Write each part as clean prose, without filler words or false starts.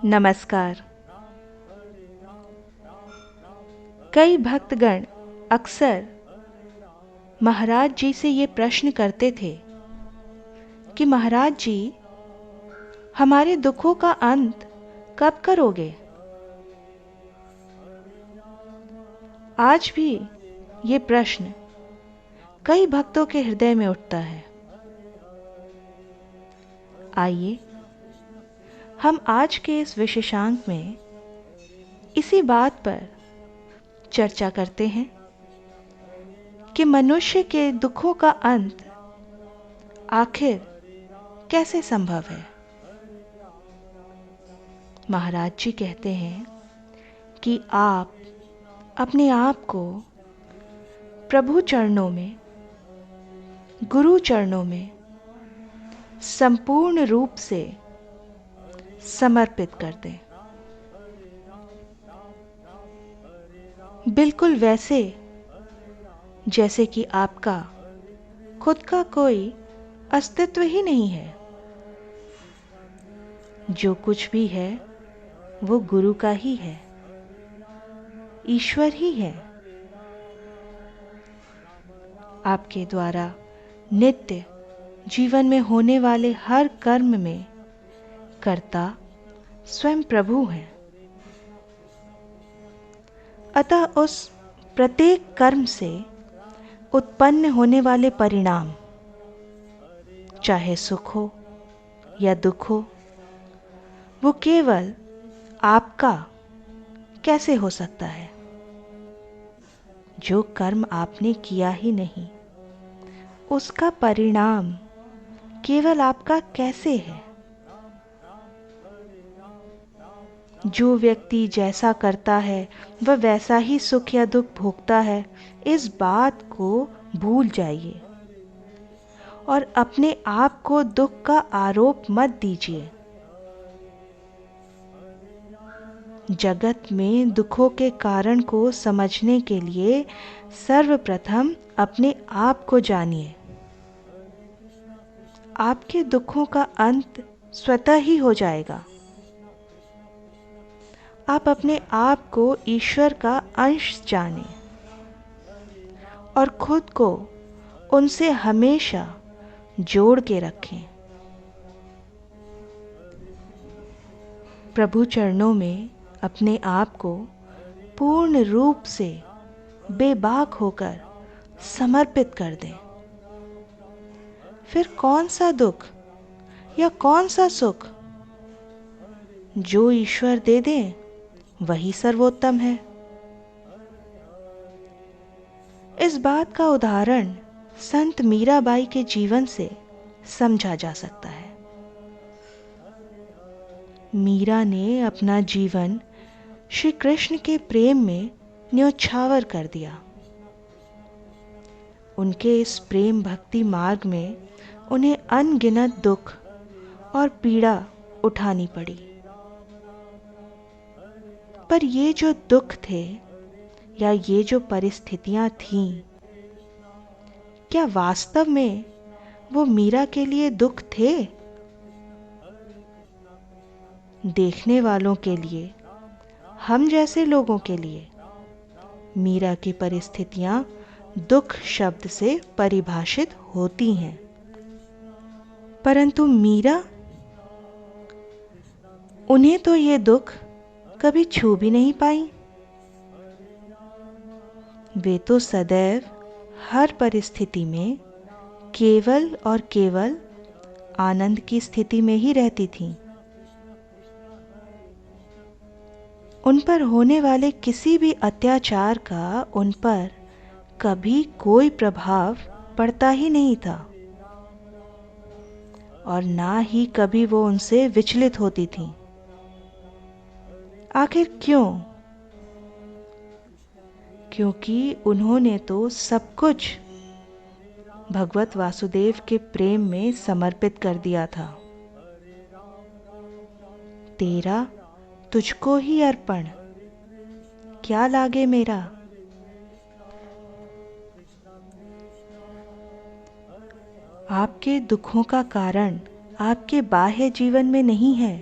नमस्कार। कई भक्तगण अक्सर महाराज जी से ये प्रश्न करते थे कि महाराज जी, हमारे दुखों का अंत कब करोगे? आज भी ये प्रश्न कई भक्तों के हृदय में उठता है। आइए हम आज के इस विशेषांक में इसी बात पर चर्चा करते हैं कि मनुष्य के दुखों का अंत आखिर कैसे संभव है। महाराज जी कहते हैं कि आप अपने आप को प्रभु चरणों में, गुरु चरणों में संपूर्ण रूप से समर्पित कर दें, बिल्कुल वैसे जैसे कि आपका खुद का कोई अस्तित्व ही नहीं है। जो कुछ भी है वो गुरु का ही है, ईश्वर ही है। आपके द्वारा नित्य जीवन में होने वाले हर कर्म में कर्ता स्वयं प्रभु हैं। अतः उस प्रत्येक कर्म से उत्पन्न होने वाले परिणाम, चाहे सुख हो या दुख हो, वो केवल आपका कैसे हो सकता है? जो कर्म आपने किया ही नहीं, उसका परिणाम केवल आपका कैसे है? जो व्यक्ति जैसा करता है वह वैसा ही सुख या दुख भोगता है, इस बात को भूल जाइए और अपने आप को दुख का आरोप मत दीजिए। जगत में दुखों के कारण को समझने के लिए सर्वप्रथम अपने आप को जानिए। आपके दुखों का अंत स्वतः ही हो जाएगा। आप अपने आप को ईश्वर का अंश जानें और खुद को उनसे हमेशा जोड़ के रखें। प्रभु चरणों में अपने आप को पूर्ण रूप से बेबाक होकर समर्पित कर दें। फिर कौन सा दुख या कौन सा सुख, जो ईश्वर दे दें वही सर्वोत्तम है। इस बात का उदाहरण संत मीराबाई के जीवन से समझा जा सकता है। मीरा ने अपना जीवन श्री कृष्ण के प्रेम में न्योछावर कर दिया। उनके इस प्रेम भक्ति मार्ग में उन्हें अनगिनत दुख और पीड़ा उठानी पड़ी। पर ये जो दुख थे या ये जो परिस्थितियां थीं, क्या वास्तव में वो मीरा के लिए दुख थे? देखने वालों के लिए, हम जैसे लोगों के लिए मीरा की परिस्थितियां दुख शब्द से परिभाषित होती हैं, परंतु मीरा, उन्हें तो ये दुख कभी छू भी नहीं पाई। वे तो सदैव हर परिस्थिति में केवल और केवल आनंद की स्थिति में ही रहती थीं। उन पर होने वाले किसी भी अत्याचार का उन पर कभी कोई प्रभाव पड़ता ही नहीं था और ना ही कभी वो उनसे विचलित होती थीं। आखिर क्यों? क्योंकि उन्होंने तो सब कुछ भगवत वासुदेव के प्रेम में समर्पित कर दिया था। तेरा तुझको ही अर्पण, क्या लागे मेरा। आपके दुखों का कारण आपके बाह्य जीवन में नहीं है,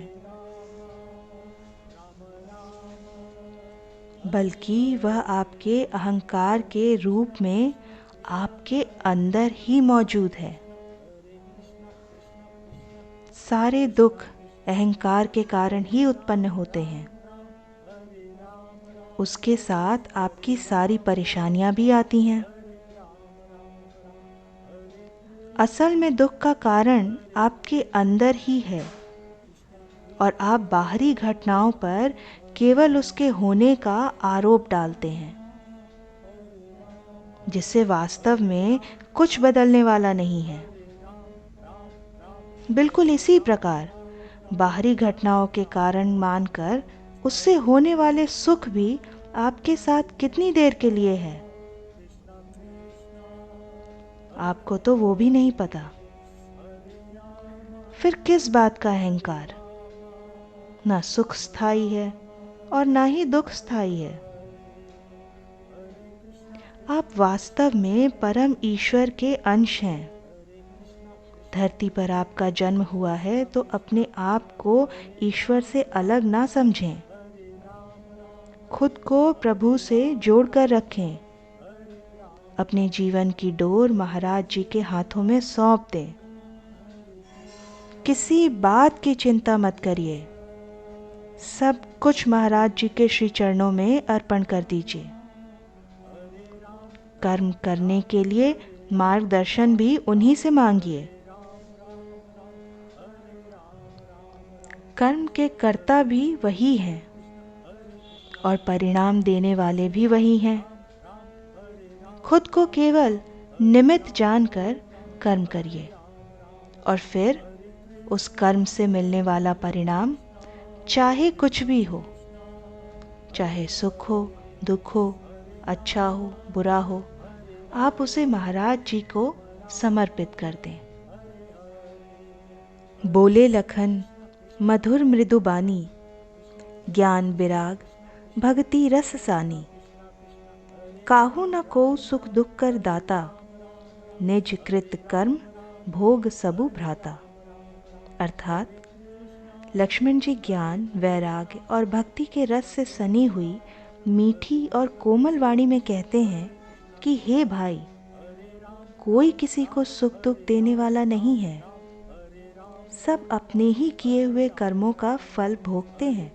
बल्कि वह आपके अहंकार के रूप में आपके अंदर ही मौजूद है। सारे दुख अहंकार के कारण ही उत्पन्न होते हैं। उसके साथ आपकी सारी परेशानियां भी आती हैं। असल में दुख का कारण आपके अंदर ही है और आप बाहरी घटनाओं पर केवल उसके होने का आरोप डालते हैं, जिससे वास्तव में कुछ बदलने वाला नहीं है। बिल्कुल इसी प्रकार बाहरी घटनाओं के कारण मानकर उससे होने वाले सुख भी आपके साथ कितनी देर के लिए है, आपको तो वो भी नहीं पता। फिर किस बात का अहंकार? ना सुख स्थायी है और ना ही दुख स्थायी है। आप वास्तव में परम ईश्वर के अंश हैं। धरती पर आपका जन्म हुआ है तो अपने आप को ईश्वर से अलग ना समझें। खुद को प्रभु से जोड़कर रखें। अपने जीवन की डोर महाराज जी के हाथों में सौंप दें। किसी बात की चिंता मत करिए। सब कुछ महाराज जी के श्री चरणों में अर्पण कर दीजिए। कर्म करने के लिए मार्गदर्शन भी उन्हीं से मांगिए। कर्म के कर्ता भी वही हैं और परिणाम देने वाले भी वही हैं। खुद को केवल निमित्त जानकर कर्म करिए और फिर उस कर्म से मिलने वाला परिणाम चाहे कुछ भी हो, चाहे सुख हो, दुख हो, अच्छा हो, बुरा हो, आप उसे महाराज जी को समर्पित कर दें। बोले लखन मधुर मृदु बानी, ज्ञान विराग भक्ति रस सानी। काहू न को सुख दुख कर दाता, निज कृत कर्म भोग सबु भ्राता। अर्थात लक्ष्मण जी ज्ञान, वैराग्य और भक्ति के रस से सनी हुई मीठी और कोमल वाणी में कहते हैं कि हे भाई, कोई किसी को सुख दुख देने वाला नहीं है। सब अपने ही किए हुए कर्मों का फल भोगते हैं।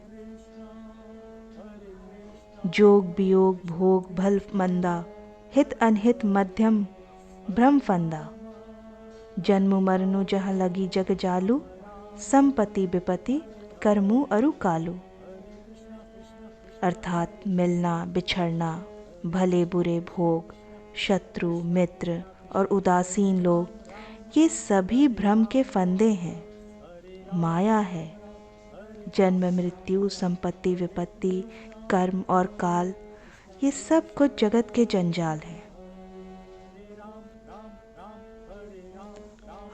जोग वियोग भोग भल मंदा, हित अनहित मध्यम भ्रम फंदा। जन्म मरनु जहाँ लगी जग जालू, संपत्ति विपत्ति कर्मु अरु कालू। अर्थात मिलना बिछड़ना, भले बुरे भोग, शत्रु मित्र और उदासीन लोग, ये सभी भ्रम के फंदे हैं, माया है। जन्म मृत्यु संपत्ति विपत्ति कर्म और काल, ये सब कुछ जगत के जंजाल हैं।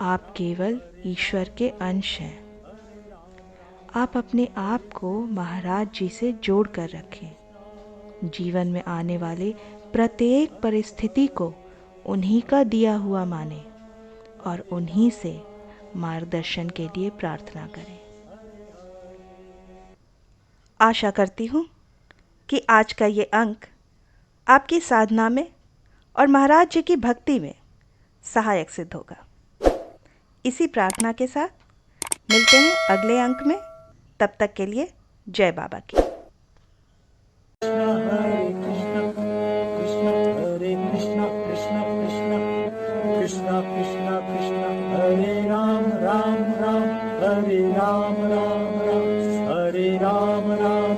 आप केवल ईश्वर के अंश हैं। आप अपने आप को महाराज जी से जोड़ कर रखें। जीवन में आने वाले प्रत्येक परिस्थिति को उन्हीं का दिया हुआ माने और उन्हीं से मार्गदर्शन के लिए प्रार्थना करें। आशा करती हूँ कि आज का ये अंक आपकी साधना में और महाराज जी की भक्ति में सहायक सिद्ध होगा। इसी प्रार्थना के साथ मिलते हैं अगले अंक में। तब तक के लिए जय बाबा की। हरे कृष्ण कृष्ण हरे कृष्ण कृष्ण कृष्ण कृष्ण कृष्ण कृष्ण हरे राम राम राम हरे राम राम राम हरे राम राम